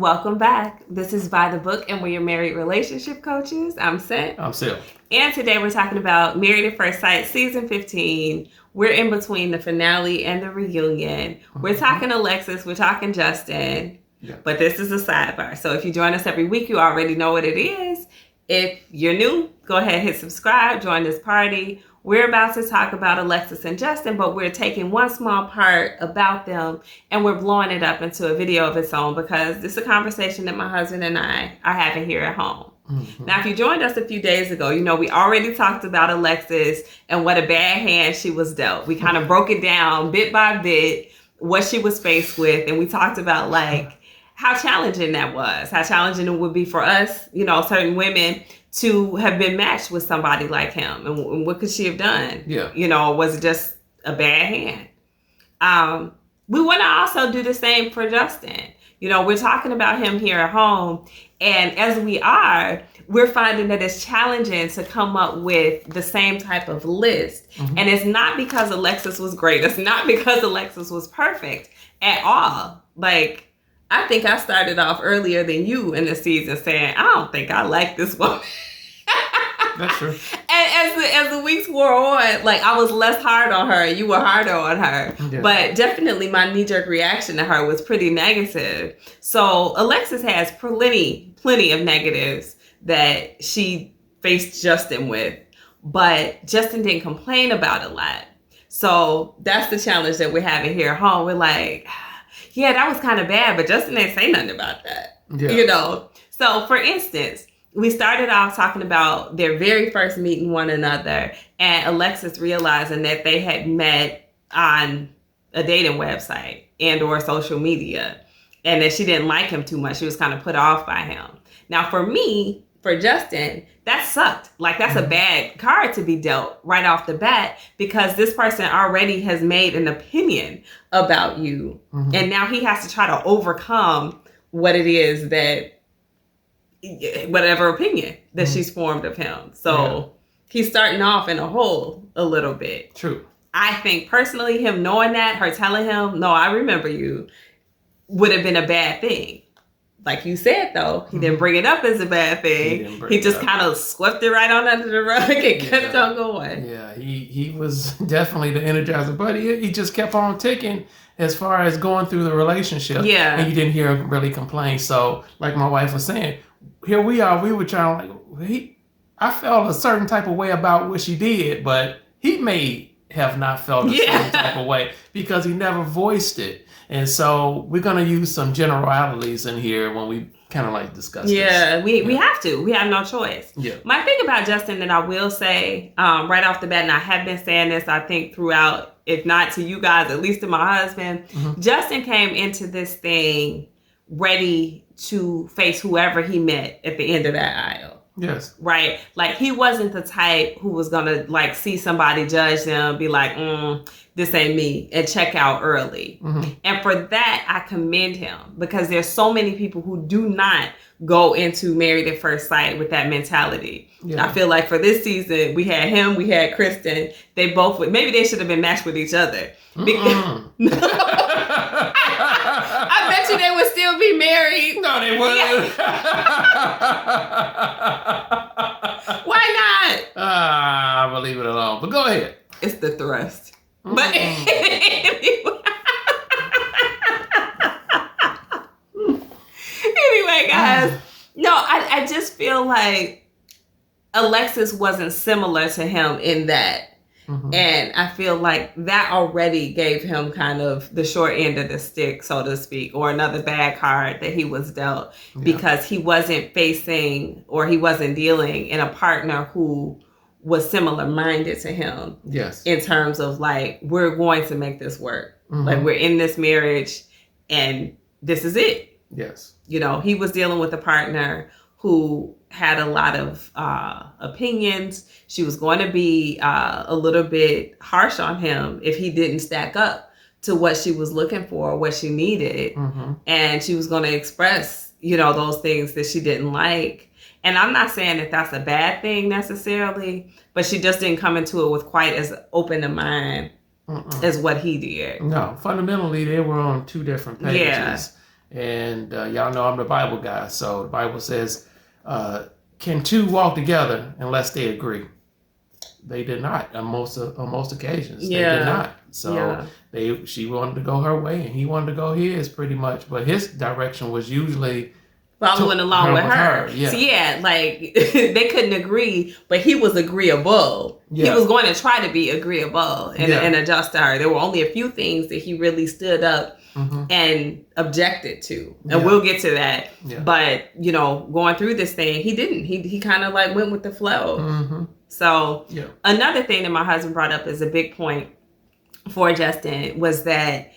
welcome back. This is By the Book, and we're your married relationship coaches. I'm Seth. I'm Sil. And today we're talking about Married at First Sight, Season 15. We're in between the finale and the reunion. We're talking Alexis, we're talking Justin, but this is a sidebar. So if you join us every week, you already know what it is. If you're new, go ahead, hit subscribe, join this party. We're about to talk about Alexis and Justin, but we're taking one small part about them and we're blowing it up into a video of its own because this is a conversation that my husband and I are having here at home. Mm-hmm. Now, if you joined us a few days ago, you know we already talked about Alexis and what a bad hand she was dealt. We kind of broke it down bit by bit, what she was faced with, and we talked about like how challenging that was, how challenging it would be for us, you know, certain women to have been matched with somebody like him. And what could she have done? Yeah. You know, was it just a bad hand? We want to also do the same for Justin. You know, we're talking about him here at home. And as we're finding that it's challenging to come up with the same type of list. Mm-hmm. And it's not because Alexis was great. It's not because Alexis was perfect at all. Like, I think I started off earlier than you in the season saying, I don't think I like this woman. That's true. And as the weeks wore on, like I was less hard on her and you were harder on her. Yeah. But definitely my knee-jerk reaction to her was pretty negative. So Alexis has plenty of negatives that she faced Justin with. But Justin didn't complain about a lot. So that's the challenge that we're having here at home. We're like, yeah, that was kind of bad, but Justin didn't say nothing about that, you know? So for instance, we started off talking about their very first meeting one another and Alexis realizing that they had met on a dating website and or social media and that she didn't like him too much. She was kind of put off by him. Now for Justin, that sucked. Like that's a bad card to be dealt right off the bat because this person already has made an opinion about you. Mm-hmm. And now he has to try to overcome what it is that, whatever opinion that she's formed of him. So he's starting off in a hole a little bit. True. I think personally him knowing that, her telling him, no, I remember you, would have been a bad thing. Like you said, though, he didn't bring it up as a bad thing. He just kind of swept it right on under the rug and kept on going. Yeah, he was definitely the energizer, but he just kept on ticking as far as going through the relationship. Yeah. And you didn't hear him really complain. So, like my wife was saying, here we are, we were trying, like, I felt a certain type of way about what she did, but he may have not felt a certain type of way because he never voiced it. And so we're going to use some generalities in here when we kind of like discuss this. Yeah, we have to. We have no choice. Yeah. My thing about Justin that I will say right off the bat, and I have been saying this, I think, throughout, if not to you guys, at least to my husband, Justin came into this thing ready to face whoever he met at the end of that aisle. Yes. Right? Like, he wasn't the type who was going to, like, see somebody judge them, be like, this ain't me, and check out early. Mm-hmm. And for that, I commend him because there's so many people who do not go into Married at First Sight with that mentality. Yeah. I feel like for this season, we had him, we had Kristen. They both would, maybe they should have been matched with each other. I bet you they would still be married. No, they wouldn't. Why not? I'm going to leave it alone. But go ahead. It's the thrust. But anyway, guys, no, I just feel like Alexis wasn't similar to him in that. Mm-hmm. And I feel like that already gave him kind of the short end of the stick, so to speak, or another bad card that he was dealt because he wasn't facing or he wasn't dealing in a partner who was similar minded to him. Yes. In terms of like, we're going to make this work. Mm-hmm. Like we're in this marriage and this is it. Yes. You know, he was dealing with a partner who had a lot of opinions. She was going to be a little bit harsh on him if he didn't stack up to what she was looking for, what she needed. Mm-hmm. And she was going to express, you know, those things that she didn't like. And I'm not saying that that's a bad thing necessarily, but she just didn't come into it with quite as open a mind as what he did. No, fundamentally, they were on two different pages. Yeah. And y'all know I'm the Bible guy. So the Bible says, can two walk together unless they agree? They did not on most occasions. They did not. So she wanted to go her way and he wanted to go his, pretty much. But his direction was usually following along with her. Yeah. So like they couldn't agree, but he was agreeable. Yeah. He was going to try to be agreeable and adjust to her. There were only a few things that he really stood up and objected to. And we'll get to that. Yeah. But, going through this thing, he didn't. He kind of like went with the flow. Mm-hmm. So another thing that my husband brought up as a big point for Justin was that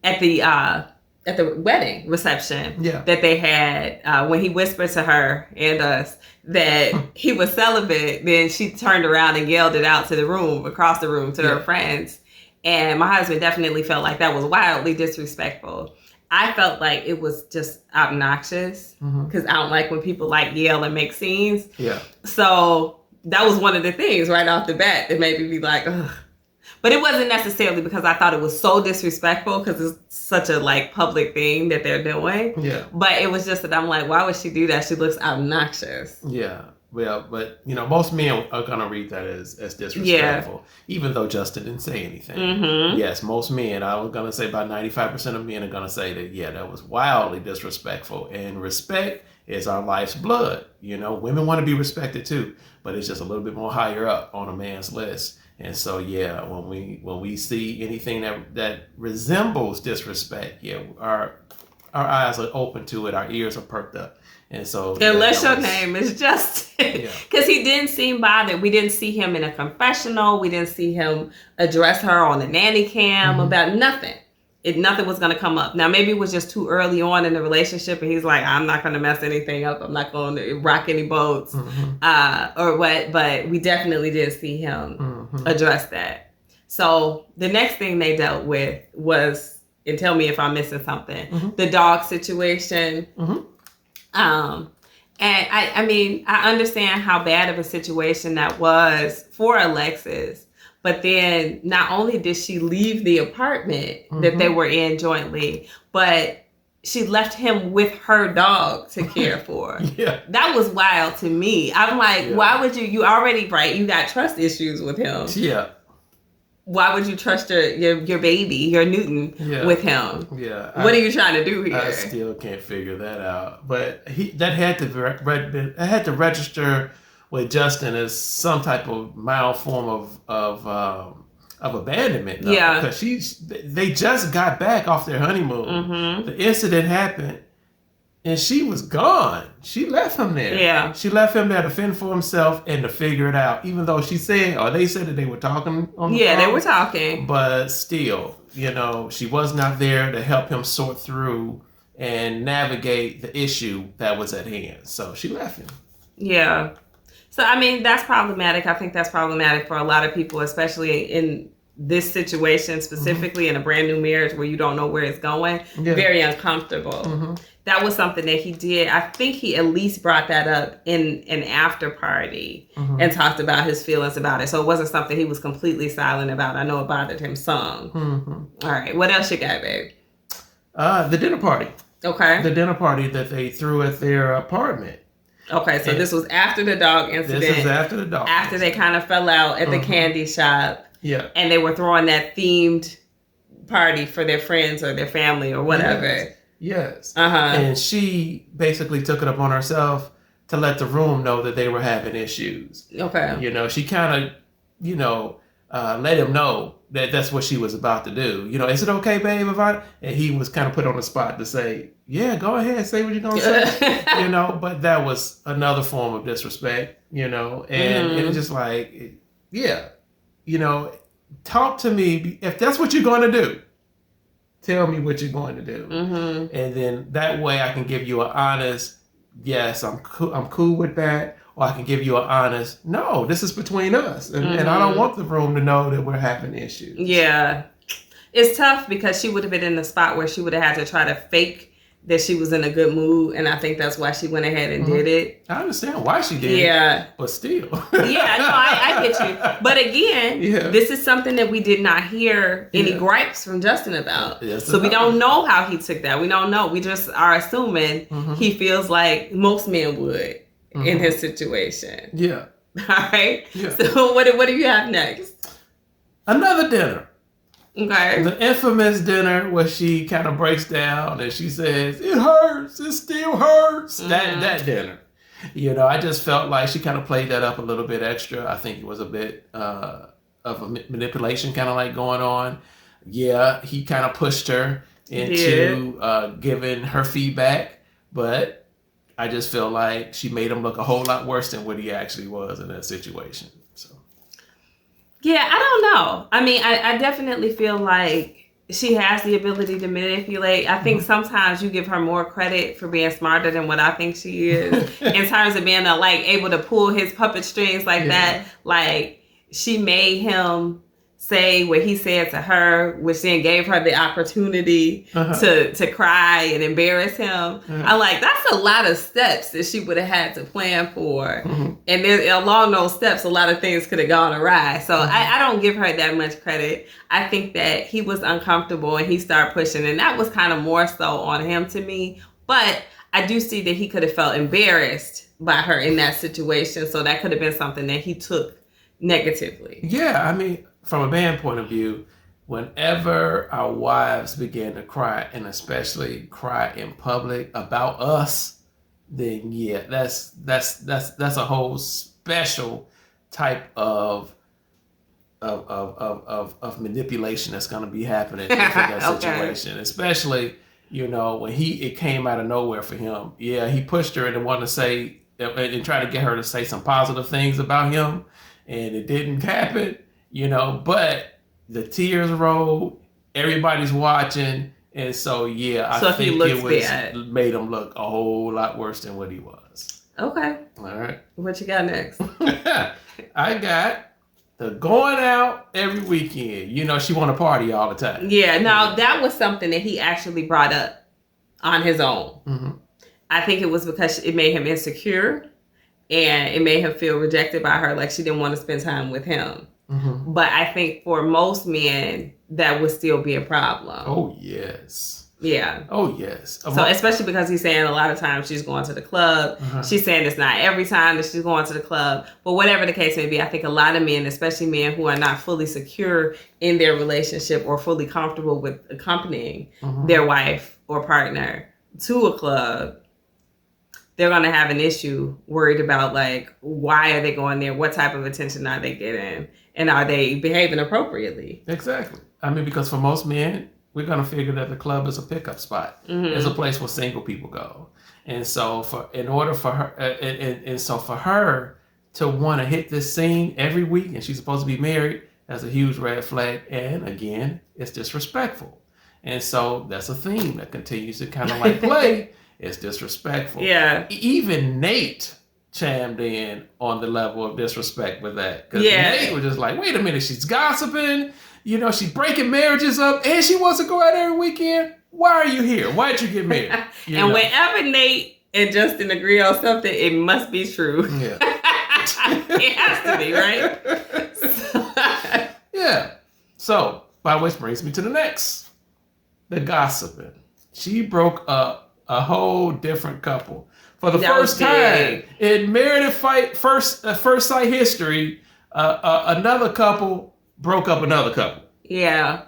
at the wedding reception that they had, when he whispered to her and us that he was celibate, then she turned around and yelled it out to the room, across the room to her friends. And my husband definitely felt like that was wildly disrespectful. I felt like it was just obnoxious because I don't like when people like yell and make scenes. Yeah. So that was one of the things right off the bat that made me be like, ugh. But it wasn't necessarily because I thought it was so disrespectful because it's such a like public thing that they're doing. Yeah. But it was just that I'm like, why would she do that? She looks obnoxious. Yeah. Well, but most men are gonna read that as disrespectful, even though Justin didn't say anything. Mm-hmm. Yes, most men. I was gonna say about 95% of men are gonna say that. That was wildly disrespectful. And respect is our life's blood. Women want to be respected too, but it's just a little bit more higher up on a man's list. And so, when we see anything that resembles disrespect, our eyes are open to it, our ears are perked up. And so, unless your name is Justin, because he didn't seem bothered. We didn't see him in a confessional. We didn't see him address her on the nanny cam about nothing. Nothing was going to come up. Now, maybe it was just too early on in the relationship, and he's like, I'm not going to mess anything up. I'm not going to rock any boats or what. But we definitely did see him address that. So the next thing they dealt with was, and tell me if I'm missing something, the dog situation. And I understand how bad of a situation that was for Alexis. But then not only did she leave the apartment that they were in jointly, but she left him with her dog to care for. That was wild to me. I'm like, why would you already, right? You got trust issues with him. Yeah. Why would you trust your baby, your Newton, with him? Yeah. What are you trying to do here? I still can't figure that out. But that had to register with Justin as some type of mild form of abandonment. Though, because they just got back off their honeymoon. The incident happened, and she was gone. She left him there. Yeah, she left him there to fend for himself and to figure it out. Even though they said that they were talking on the phone. They were talking. But still, she was not there to help him sort through and navigate the issue that was at hand. So she left him. Yeah. So, that's problematic. I think that's problematic for a lot of people, especially in this situation, specifically in a brand new marriage where you don't know where it's going. Very uncomfortable. That was something that he did. I think he at least brought that up in an after party and talked about his feelings about it. So it wasn't something he was completely silent about. I know it bothered him some. All right. What else you got, babe? The dinner party. Okay. The dinner party that they threw at their apartment. Okay, so this was after the dog incident. This is after the dog. After they kind of fell out at the candy shop. Yeah. And they were throwing that themed party for their friends or their family or whatever. Yes. And she basically took it upon herself to let the room know that they were having issues. Okay. She kind of, let him know that that's what she was about to do. Is it okay, babe, if I... And he was kind of put on the spot to say, yeah, go ahead, say what you're going to say. But that was another form of disrespect, and it was just like, talk to me. If that's what you're going to do, tell me what you're going to do. And then that way I can give you an honest, yes, I'm cool with that. Or I can give you an honest, no, this is between us. And I don't want the room to know that we're having issues. Yeah. It's tough because she would have been in the spot where she would have had to try to fake that she was in a good mood, and I think that's why she went ahead and did it. I understand why she did it, but still. Yeah, no, I get you. But again, this is something that we did not hear any gripes from Justin about. So we don't know how he took that. We don't know. We just are assuming he feels like most men would in his situation. Yeah. All right? Yeah. So what do you have next? Another dinner. Okay. The infamous dinner where she kind of breaks down and she says, "It hurts. It still hurts." That dinner. You know, I just felt like she kind of played that up a little bit extra. I think it was a bit of a manipulation kind of like going on. Yeah, he kind of pushed her into giving her feedback, but I just feel like she made him look a whole lot worse than what he actually was in that situation. So. Yeah, I don't know. I mean, I definitely feel like she has the ability to manipulate. I think sometimes you give her more credit for being smarter than what I think she is in terms of being able to pull his puppet strings like that. Like, she made him say what he said to her, which then gave her the opportunity to cry and embarrass him. I'm like, that's a lot of steps that she would have had to plan for. And then along those steps, a lot of things could have gone awry. So I don't give her that much credit. I think that he was uncomfortable and he started pushing, and that was kind of more so on him to me. But I do see that he could have felt embarrassed by her in that situation. So that could have been something that he took negatively. Yeah, I mean, from a man point of view, whenever our wives begin to cry, and especially cry in public about us, then that's a whole special type of manipulation that's going to be happening in that situation. Especially, you know, when it came out of nowhere for him. Yeah, he pushed her and wanted to say and try to get her to say some positive things about him, and it didn't happen. You know, but the tears rolled, everybody's watching, and so I think it made him look a whole lot worse than what he was. Okay. All right. What you got next? I got the going out every weekend. You know, she want to party all the time. Yeah, now that was something that he actually brought up on his own. I think it was because it made him insecure, and it made him feel rejected by her, like she didn't want to spend time with him. But I think for most men, that would still be a problem. Oh, yes. Yeah. Oh, yes. So especially because he's saying a lot of times she's going to the club. She's saying it's not every time that she's going to the club. But whatever the case may be, I think a lot of men, especially men who are not fully secure in their relationship or fully comfortable with accompanying their wife or partner to a club, they're going to have an issue worried about, like, why are they going there? What type of attention are they getting? And are they behaving appropriately? Exactly. I mean, because for most men, we're going to figure that the club is a pickup spot. It's a place where single people go. And so for her to want to hit this scene every week, and she's supposed to be married, that's a huge red flag. And again, it's disrespectful. And so that's a theme that continues to kind of like play. It's disrespectful. Yeah. Even Nate chimed in on the level of disrespect with that. Because Nate was just like, wait a minute, she's gossiping. You know, she's breaking marriages up, and she wants to go out every weekend. Why are you here? Why did you get married? And whenever Nate and Justin agree on something, it must be true. Yeah. It has to be, right? Yeah. So, by which brings me to the next. The gossiping. She broke up a whole different couple. For the first time in Married at First Sight history, another couple broke up another couple. Yeah.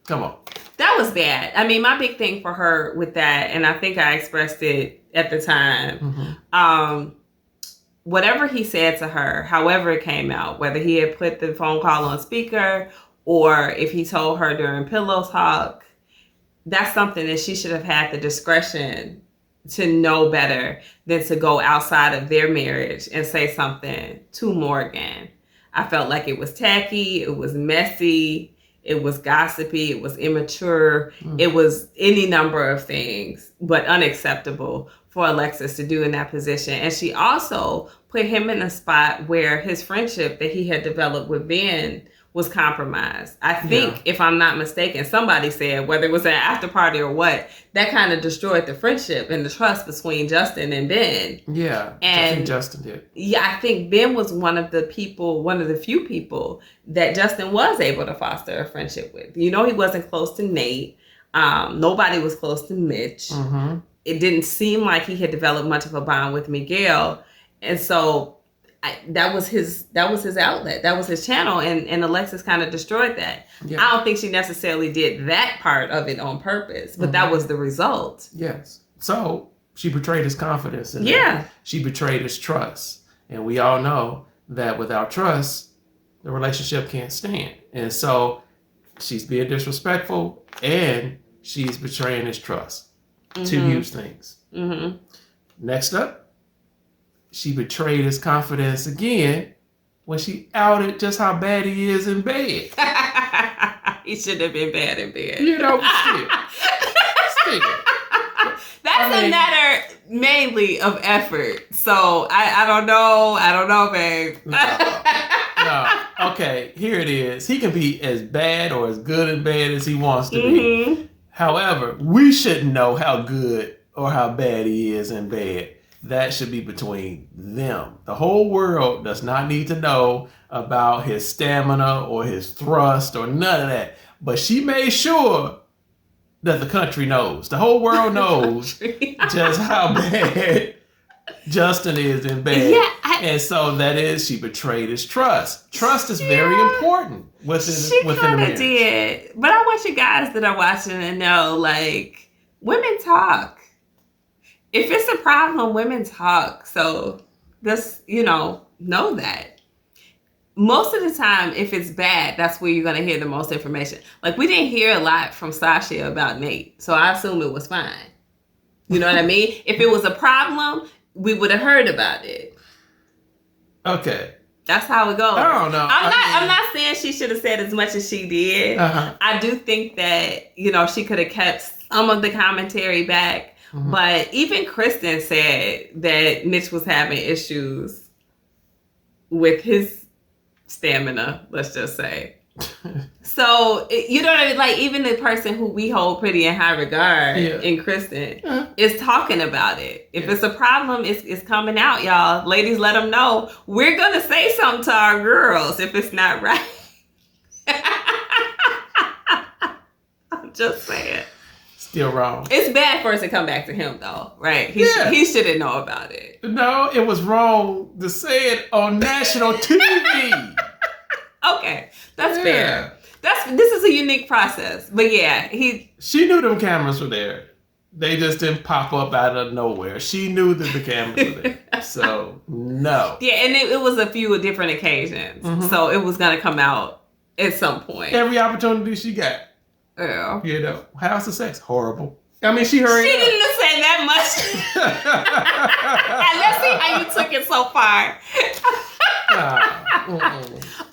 Come on. That was bad. I mean, my big thing for her with that, and I think I expressed it at the time, whatever he said to her, however it came out, whether he had put the phone call on speaker or if he told her during pillow talk, that's something that she should have had the discretion to know better than to go outside of their marriage and say something to Morgan. I felt like it was tacky, it was messy, it was gossipy, it was immature, it was any number of things, but unacceptable for Alexis to do in that position. And she also put him in a spot where his friendship that he had developed with Ben was compromised. I think, if I'm not mistaken, somebody said, whether it was an after party or what, that kind of destroyed the friendship and the trust between Justin and Ben. Yeah, and I think Justin did. Yeah, I think Ben was one of the few people that Justin was able to foster a friendship with. He wasn't close to Nate. Nobody was close to Mitch. Mm-hmm. It didn't seem like he had developed much of a bond with Miguel, and so that was his outlet. That was his channel, and Alexis kind of destroyed that. Yeah. I don't think she necessarily did that part of it on purpose, but that was the result. Yes. So she betrayed his confidence. And she betrayed his trust. And we all know that without trust, the relationship can't stand. And so she's being disrespectful and she's betraying his trust. Mm-hmm. Two huge things. Mm-hmm. Next up, she betrayed his confidence again when she outed just how bad he is in bed. He shouldn't have been bad in bed. Still. That's a matter mainly of effort. So I don't know, babe. No. Okay, here it is. He can be as bad or as good in bed as he wants to be. However, we shouldn't know how good or how bad he is in bed. That should be between them. The whole world does not need to know about his stamina or his thrust or none of that. But she made sure that the country knows. The whole world knows just how bad Justin is in bed. Yeah, and so she betrayed his trust. Trust is very important within a marriage. Did. But I want you guys that are watching to know, like, women talk. If it's a problem, women talk. So just, know that. Most of the time, if it's bad, that's where you're going to hear the most information. Like, we didn't hear a lot from Sasha about Nate. So I assume it was fine. You know what I mean? If it was a problem, we would have heard about it. Okay. That's how it goes. I don't know. I'm not saying she should have said as much as she did. Uh-huh. I do think that, she could have kept some of the commentary back. Mm-hmm. But even Kristen said that Mitch was having issues with his stamina, let's just say. So, you know what I mean? Like, even the person who we hold pretty in high regard in Kristen is talking about it. If it's a problem, it's coming out, y'all. Ladies, let them know. We're going to say something to our girls if it's not right. I'm just saying. Still wrong. It's bad for us to come back to him, though, right? He shouldn't know about it. No, it was wrong to say it on national TV. Okay, that's fair. This is a unique process, but she knew them cameras were there. They just didn't pop up out of nowhere. She knew that the cameras were there, so no. Yeah, and it was a few different occasions, so it was gonna come out at some point. Every opportunity she got. Yeah. How's the sex? Horrible. I mean, she hurried. She didn't say that much. And let's see how you took it so far.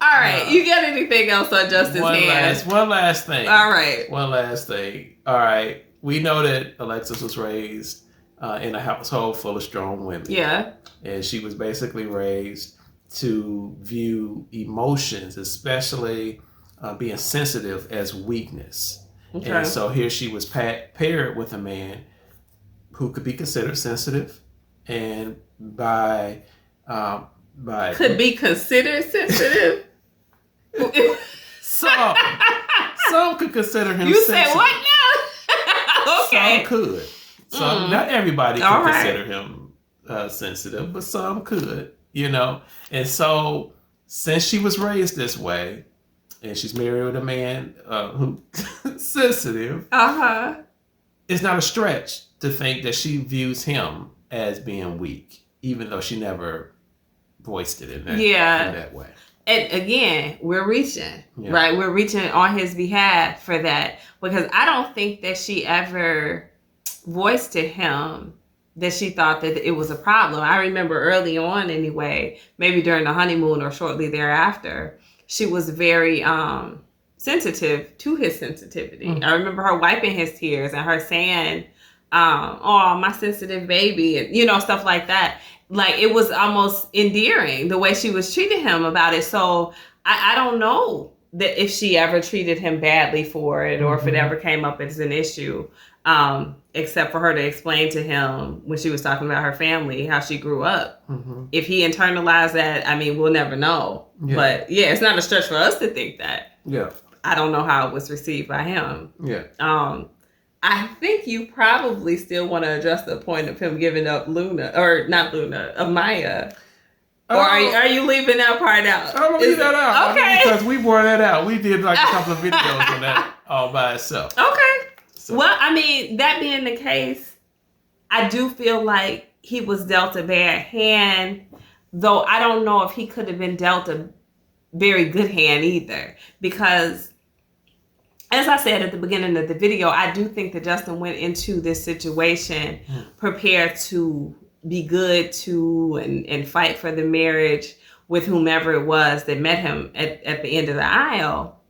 All right. You got anything else on Justin's hand? One last thing. All right. One last thing. All right. We know that Alexis was raised in a household full of strong women. Yeah. And she was basically raised to view emotions, especially being sensitive, as weakness. Okay. And so here she was paired with a man who could be considered sensitive, and by could be considered sensitive. Some could consider him. You sensitive. said what now? Okay. Some could. Not everybody could consider him sensitive, but some could. And so since she was raised this way, and she's married with a man who's sensitive, it's not a stretch to think that she views him as being weak, even though she never voiced it in that way. And again, we're reaching, right? We're reaching on his behalf for that, because I don't think that she ever voiced to him that she thought that it was a problem. I remember early on anyway, maybe during the honeymoon or shortly thereafter, she was very sensitive to his sensitivity. Mm-hmm. I remember her wiping his tears and her saying, oh, my sensitive baby, and stuff like that. Like, it was almost endearing the way she was treating him about it. So I don't know that if she ever treated him badly for it, or if it ever came up as an issue, except for her to explain to him when she was talking about her family, how she grew up. If he internalized that, I mean, we'll never know. Yeah. But yeah, it's not a stretch for us to think that. Yeah. I don't know how it was received by him. Yeah. I think you probably still want to address the point of him giving up Luna, or not Luna, of Maya. Or are you leaving that part out? I'm gonna leave that out. Okay. Because we bore that out. We did like a couple of videos on that all by itself. Okay. So. Well, I mean, that being the case, I do feel like he was dealt a bad hand, though I don't know if he could have been dealt a very good hand either. Because, as I said at the beginning of the video, I do think that Justin went into this situation prepared to be good to and fight for the marriage with whomever it was that met him at the end of the aisle.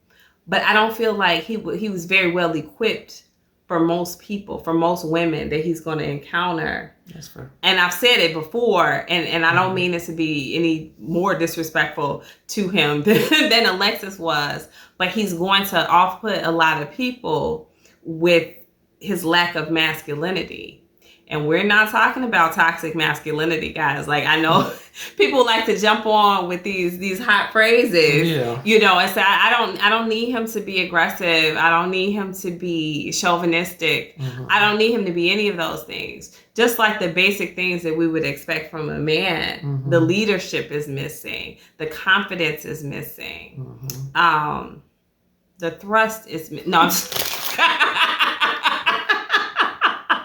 But I don't feel like he was very well equipped for most people, for most women that he's going to encounter. That's fair. And I've said it before, and I don't mean this to be any more disrespectful to him than Alexis was, but he's going to off-put a lot of people with his lack of masculinity. And we're not talking about toxic masculinity, guys. Like, I know people like to jump on with these hot phrases, you know, and say, I don't need him to be aggressive. I don't need him to be chauvinistic. I don't need him to be any of those things. Just like the basic things that we would expect from a man. The leadership is missing. The confidence is missing. The thrust is no, I'm just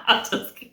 I'm just kidding.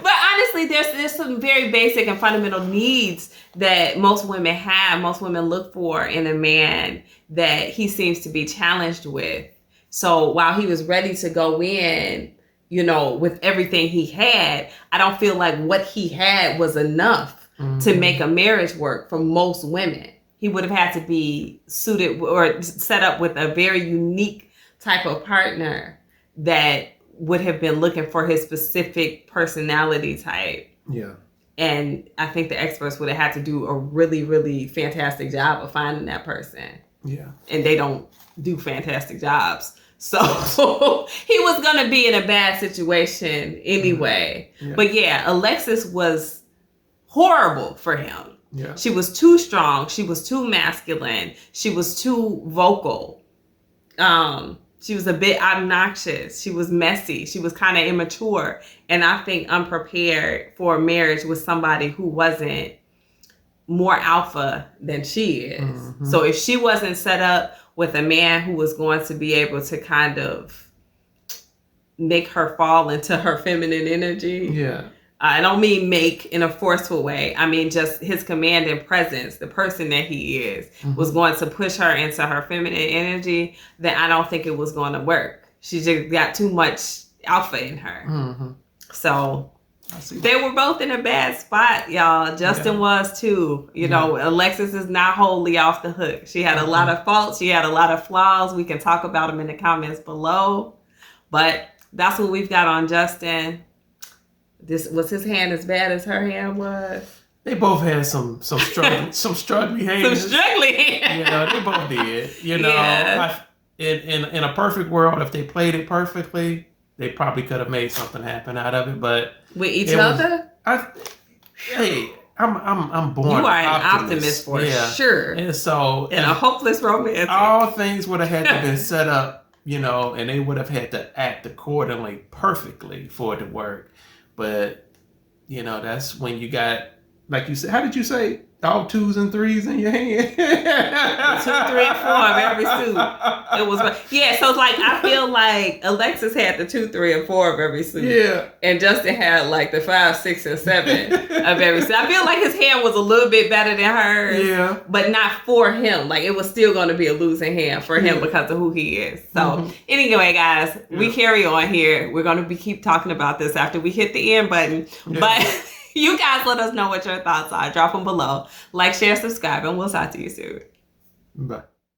But honestly, there's some very basic and fundamental needs that most women have, most women look for in a man that he seems to be challenged with. So while he was ready to go in, you know, with everything he had, I don't feel like what he had was enough to make a marriage work for most women. He would have had to be suited or set up with a very unique type of partner that would have been looking for his specific personality type. Yeah. And I think the experts would have had to do a really, really fantastic job of finding that person. Yeah. And they don't do fantastic jobs. So he was going to be in a bad situation anyway. Yeah. But yeah, Alexis was horrible for him. Yeah. She was too strong. She was too masculine. She was too vocal. She was a bit obnoxious. She was messy. She was kind of immature. And I think unprepared for a marriage with somebody who wasn't more alpha than she is. So if she wasn't set up with a man who was going to be able to kind of make her fall into her feminine energy. Yeah. I don't mean make in a forceful way. I mean, just his command and presence, the person that he is, was going to push her into her feminine energy, then I don't think it was going to work. She just got too much alpha in her. So they were both in a bad spot, y'all. Justin was too. You know, Alexis is not wholly off the hook. She had a lot of faults. She had a lot of flaws. We can talk about them in the comments below. But that's what we've got on Justin. This was his hand as bad as her hand was. They both had some struggling hands. Some struggling hands. You know, they both did. You know, in a perfect world, if they played it perfectly, they probably could have made something happen out of it. But with each other, I'm born. You are an optimist for sure. And so, and a hopeless romantic. All things would have had to been set up, you know, and they would have had to act accordingly, perfectly for it to work. But, you know, that's when you got, like you said, how did you say? All 2s and 3s in your hand? 2, 3, and 4 of every suit. It was, so it's like, I feel like Alexis had the 2, 3, and 4 of every suit. Yeah. And Justin had like the 5, 6, and 7 of every suit. I feel like his hand was a little bit better than hers. Yeah. But not for him. Like, it was still going to be a losing hand for him because of who he is. So, anyway, guys, we carry on here. We're going to keep talking about this after we hit the end button. Yeah. But you guys let us know what your thoughts are. Drop them below. Like, share, subscribe, and we'll talk to you soon. Bye.